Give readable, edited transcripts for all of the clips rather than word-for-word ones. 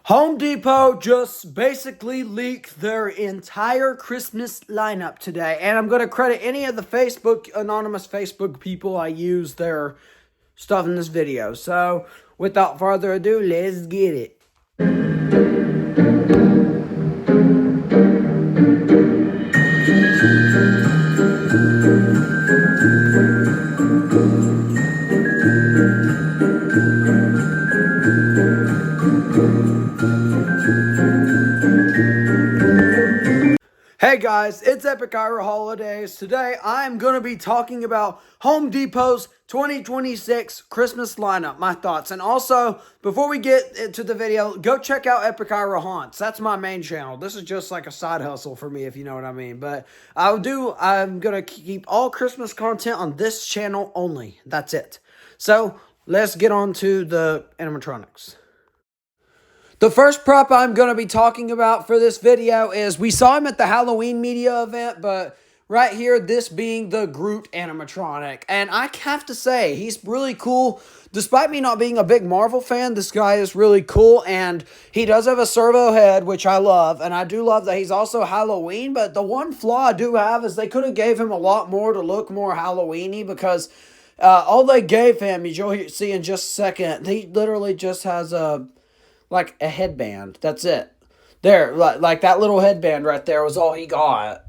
Home Depot just basically leaked their entire Christmas lineup today, and I'm going to credit any of the anonymous Facebook people I use their stuff in this video. So, without further ado, let's get it. Hey guys, it's Epic Ira Holidays. Today I'm going to be talking about Home Depot's 2026 Christmas lineup, my thoughts. And also, before we get into the video, go check out Epic Ira Haunts. That's my main channel. This is just like a side hustle for me, if you know what I mean. But I'm going to keep all Christmas content on this channel only. That's it. So, let's get on to the animatronics. The first prop I'm going to be talking about for this video is, we saw him at the Halloween media event, but right here, this being the Groot animatronic. And I have to say, he's really cool. Despite me not being a big Marvel fan, this guy is really cool, and he does have a servo head, which I love, and I do love that he's also Halloween, but the one flaw I do have is they could have gave him a lot more to look more Halloween-y, because all they gave him, as you'll see in just a second, he literally just has a headband. That's it. There, like that little headband right there was all he got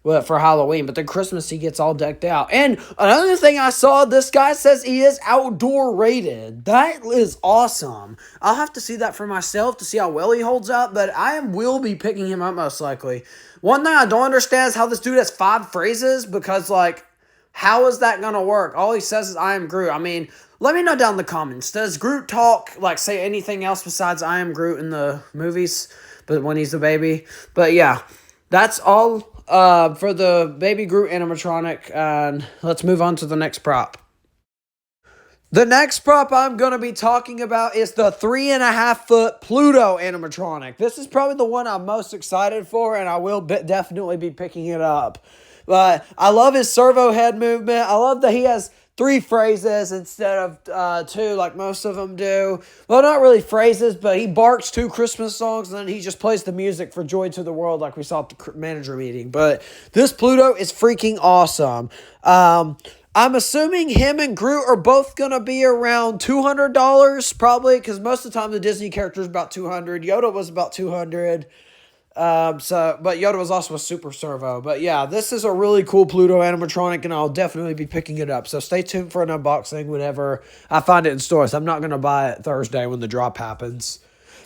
for Halloween. But then Christmas, he gets all decked out. And another thing I saw, this guy says he is outdoor rated. That is awesome. I'll have to see that for myself to see how well he holds up. But I will be picking him up most likely. One thing I don't understand is how this dude has 5 phrases. Because, how is that going to work? All he says is, I am Groot. I mean, let me know down in the comments. Does Groot talk, say anything else besides I am Groot in the movies, but when he's a baby? But yeah, that's all for the baby Groot animatronic. And let's move on to the next prop. The next prop I'm going to be talking about is the 3.5-foot Pluto animatronic. This is probably the one I'm most excited for, and I will definitely be picking it up. But I love his servo head movement. I love that he has 3 phrases instead of 2 like most of them do. Well, not really phrases, but he barks 2 Christmas songs, and then he just plays the music for Joy to the World like we saw at the manager meeting. But this Pluto is freaking awesome. I'm assuming him and Groot are both going to be around $200 probably, because most of the time the Disney character is about $200. Yoda was about $200. But Yoda was also a super servo. But yeah, this is a really cool Pluto animatronic, and I'll definitely be picking it up. So stay tuned for an unboxing whenever I find it in stores. I'm not going to buy it Thursday when the drop happens,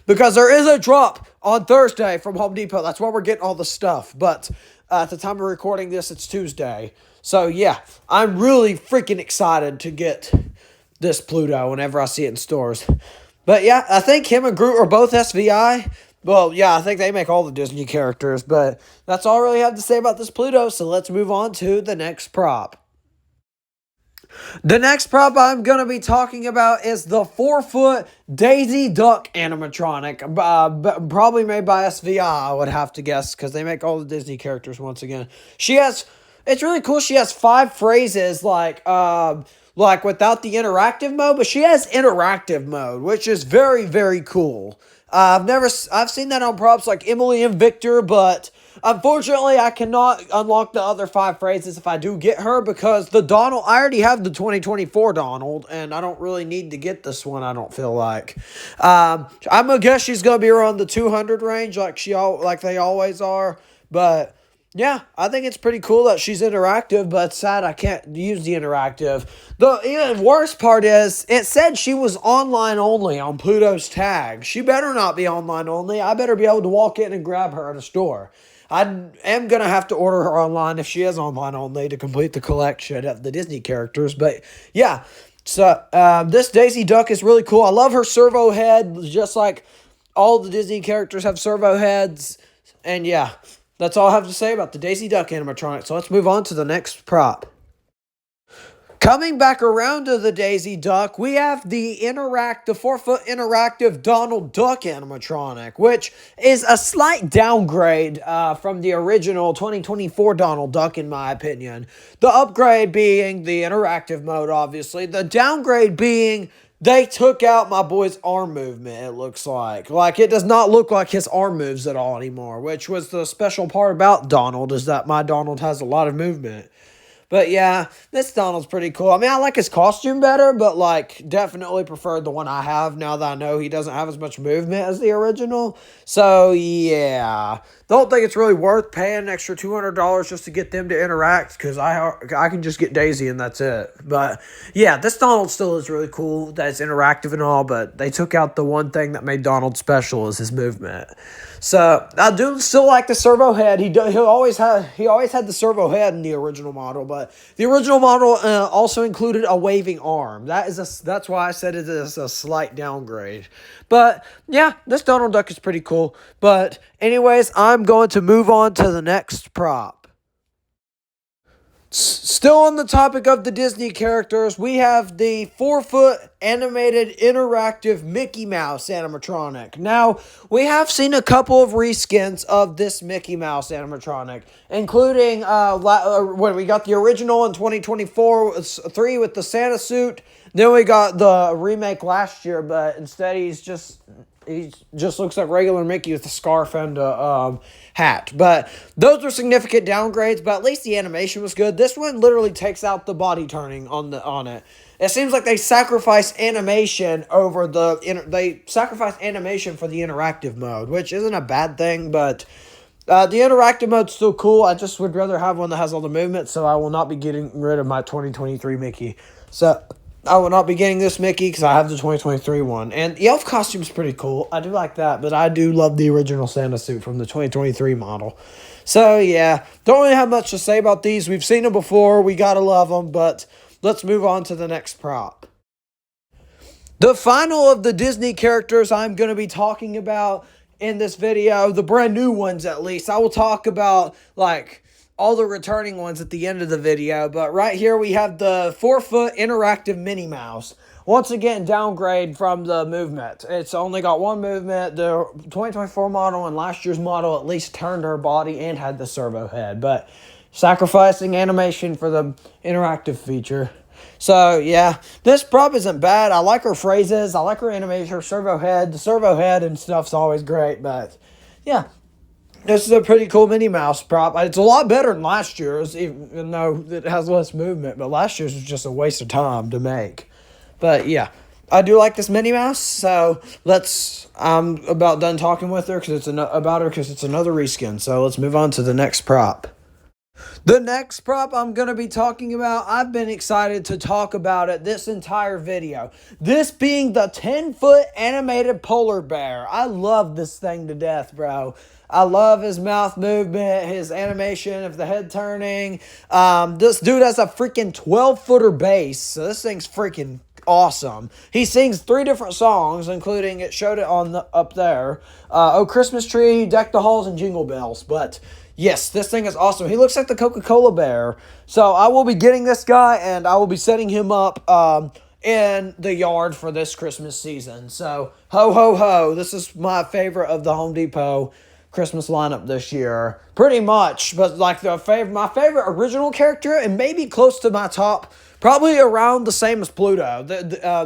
because there is a drop on Thursday from Home Depot. That's why we're getting all the stuff. But at the time of recording this, it's Tuesday. So yeah, I'm really freaking excited to get this Pluto whenever I see it in stores. But yeah, I think him and Groot are both SVI. Well, yeah, I think they make all the Disney characters, but that's all I really have to say about this Pluto, so let's move on to the next prop. The next prop I'm going to be talking about is the 4-foot Daisy Duck animatronic, probably made by SVI, I would have to guess, because they make all the Disney characters once again. It's really cool, she has 5 phrases, without the interactive mode, but she has interactive mode, which is very, very cool. I've seen that on props like Emily and Victor, but unfortunately I cannot unlock the other 5 phrases if I do get her, because the Donald, I already have the 2024 Donald, and I don't really need to get this one, I don't feel like. I'm gonna guess she's gonna be around the 200 range like they always are, but yeah, I think it's pretty cool that she's interactive, but it's sad I can't use the interactive. The even worst part is, it said she was online only on Pluto's tag. She better not be online only. I better be able to walk in and grab her at a store. I am going to have to order her online if she is online only to complete the collection of the Disney characters. But yeah, so this Daisy Duck is really cool. I love her servo head, just like all the Disney characters have servo heads. And yeah, that's all I have to say about the Daisy Duck animatronic. So let's move on to the next prop. Coming back around to the Daisy Duck, we have the 4-foot interactive Donald Duck animatronic, which is a slight downgrade from the original 2024 Donald Duck, in my opinion. The upgrade being the interactive mode, obviously. The downgrade being they took out my boy's arm movement, it looks like. Like, it does not look like his arm moves at all anymore, which was the special part about Donald, is that my Donald has a lot of movement. But yeah, this Donald's pretty cool. I mean, I like his costume better, but like definitely preferred the one I have now that I know he doesn't have as much movement as the original. So yeah, don't think it's really worth paying an extra $200 just to get them to interact, because I can just get Daisy and that's it. But yeah, this Donald still is really cool that it's interactive and all, but they took out the one thing that made Donald special, is his movement. So I do still like the servo head. He always had the servo head in the original model, but the original model also included a waving arm. That's why I said it is a slight downgrade. But yeah, this Donald Duck is pretty cool. But anyways, I'm going to move on to the next prop. Still on the topic of the Disney characters, we have the 4-foot animated interactive Mickey Mouse animatronic. Now, we have seen a couple of reskins of this Mickey Mouse animatronic, including we got the original in 2024, 3 with the Santa suit. Then we got the remake last year, but instead he just looks like regular Mickey with a scarf and a hat. But those were significant downgrades, but at least the animation was good. This one literally takes out the body turning on it. It seems like they sacrificed animation for the interactive mode, which isn't a bad thing, but the interactive mode's still cool. I just would rather have one that has all the movement, so I will not be getting rid of my 2023 Mickey. So I will not be getting this Mickey because I have the 2023 one. And the elf costume's pretty cool. I do like that, but I do love the original Santa suit from the 2023 model. So, yeah, don't really have much to say about these. We've seen them before. We gotta love them, but let's move on to the next prop. The final of the Disney characters I'm going to be talking about in this video, the brand new ones at least. I will talk about, like, all the returning ones at the end of the video, but right here we have the 4-foot interactive Minnie Mouse. Once again, downgrade from the movement. It's only got one movement. The 2024 model and last year's model at least turned her body and had the servo head, but sacrificing animation for the interactive feature. So yeah, this prop isn't bad. I like her phrases. I like her animation, her servo head. The servo head and stuff's always great, but yeah. This is a pretty cool Minnie Mouse prop. It's a lot better than last year's, even though it has less movement. But last year's was just a waste of time to make. But yeah, I do like this Minnie Mouse. So I'm about done talking with her because it's another reskin. So let's move on to the next prop. The next prop I'm going to be talking about, I've been excited to talk about it this entire video. This being the 10-foot animated polar bear. I love this thing to death, bro. I love his mouth movement, his animation of the head turning. This dude has a freaking 12-footer bass, so this thing's freaking awesome. He sings 3 different songs, including, it showed it up there, Oh Christmas Tree, Deck the Halls, and Jingle Bells. But yes, this thing is awesome. He looks like the Coca-Cola bear. So I will be getting this guy, and I will be setting him up in the yard for this Christmas season. So ho, ho, ho. This is my favorite of the Home Depot Christmas lineup this year, pretty much. But like my favorite original character, and maybe close to my top, probably around the same as Pluto.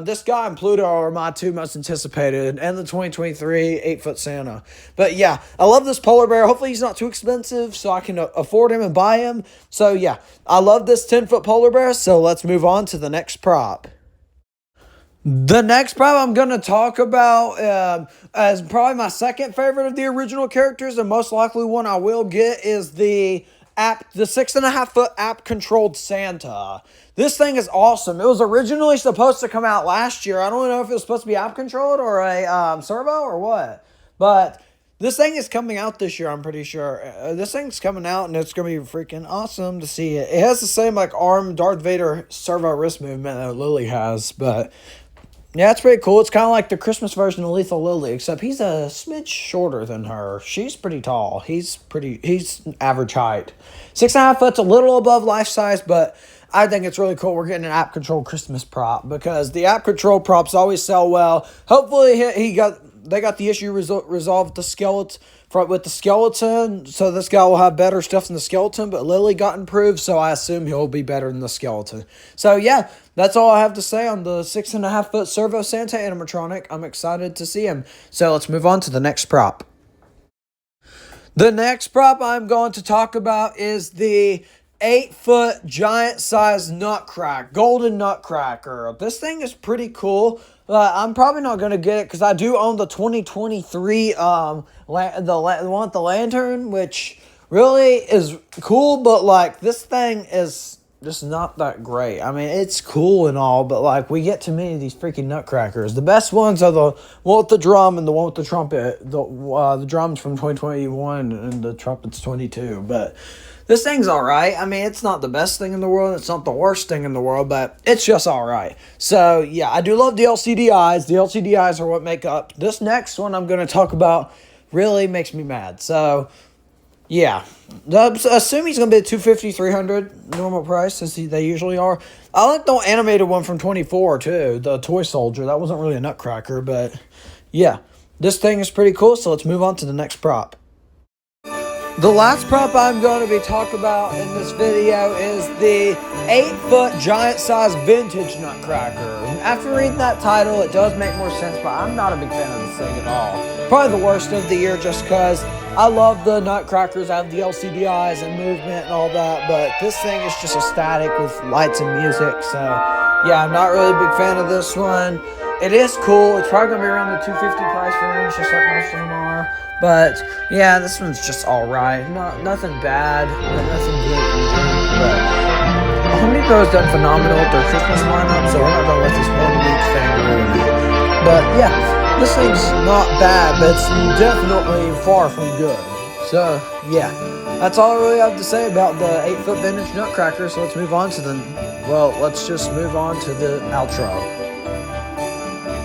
This guy and Pluto are my 2 most anticipated, and the 2023 8-foot Santa. But yeah, I love this polar bear. Hopefully he's not too expensive so I can afford him and buy him. So yeah, I love this 10-foot polar bear. So let's move on to the next prop. The next prop I'm going to talk about as probably my second favorite of the original characters, and most likely one I will get, is the 6.5-foot app-controlled Santa. This thing is awesome. It was originally supposed to come out last year. I don't know if it was supposed to be app-controlled or a servo or what, but this thing is coming out this year, I'm pretty sure. This thing's coming out, and it's going to be freaking awesome to see it. It has the same, like, arm Darth Vader servo wrist movement that Lily has, but yeah, it's pretty cool. It's kind of like the Christmas version of Lethal Lily, except he's a smidge shorter than her. She's pretty tall. He's average height. 6.5 foot's a little above life size, but I think it's really cool we're getting an app-controlled Christmas prop, because the app-controlled props always sell well. Hopefully he got they got the issue resolved with the skeleton. So this guy will have better stuff than the skeleton. But Lily got improved, so I assume he'll be better than the skeleton. So yeah, that's all I have to say on the 6.5-foot Servo Santa animatronic. I'm excited to see him. So let's move on to the next prop. The next prop I'm going to talk about is the 8-foot giant-sized Nutcracker, golden Nutcracker. This thing is pretty cool. I'm probably not going to get it because I do own the 2023 the one with the lantern, which really is cool, but like this thing is just not that great. I mean, it's cool and all, but like we get too many of these freaking Nutcrackers. The best ones are the one with the drum and the one with the trumpet. The drum's from 2021 and the trumpet's 22, but this thing's all right. I mean, it's not the best thing in the world. It's not the worst thing in the world, but it's just all right. So, yeah, I do love the LCD eyes. The LCD eyes are what make up. This next one I'm going to talk about really makes me mad. So, yeah. Assume he's going to be at $250, $300 normal price, as they usually are. I like the animated one from 24, too, the Toy Soldier. That wasn't really a Nutcracker, but, yeah. This thing is pretty cool, so let's move on to the next prop. The last prop I'm going to be talking about in this video is the 8-foot giant-sized vintage Nutcracker. After reading that title, it does make more sense, but I'm not a big fan of this thing at all. Probably the worst of the year just because I love the Nutcrackers. I have the LCD eyes and movement and all that, but this thing is just a static with lights and music, so yeah, I'm not really a big fan of this one. It is cool. It's probably going to be around the $250 price range, just like most of them are. But, yeah, this one's just alright. Nothing bad, nothing good either. But Home Depot's done phenomenal with their Christmas lineup, so we're not going to let this 1 week thing ruin it. But, yeah, this thing's not bad, but it's definitely far from good. So, yeah, that's all I really have to say about the 8-foot vintage Nutcracker. So let's move on to let's just move on to the outro.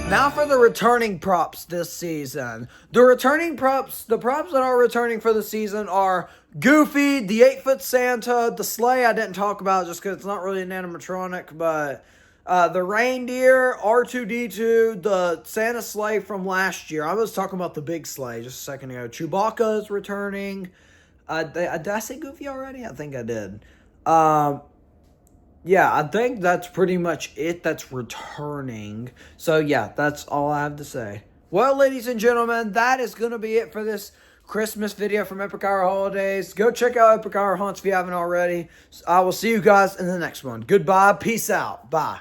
Now for the returning props this season. The props that are returning for the season are Goofy, the 8-foot Santa, the sleigh I didn't talk about just because it's not really an animatronic, but the reindeer, R2-D2, the Santa sleigh from last year. I was talking about the big sleigh just a second ago. Chewbacca is returning. Did I say Goofy already? I think I did. Yeah, I think that's pretty much it that's returning. So, yeah, that's all I have to say. Well, ladies and gentlemen, that is going to be it for this Christmas video from Epic Hour Holidays. Go check out Epic Hour Haunts if you haven't already. I will see you guys in the next one. Goodbye. Peace out. Bye.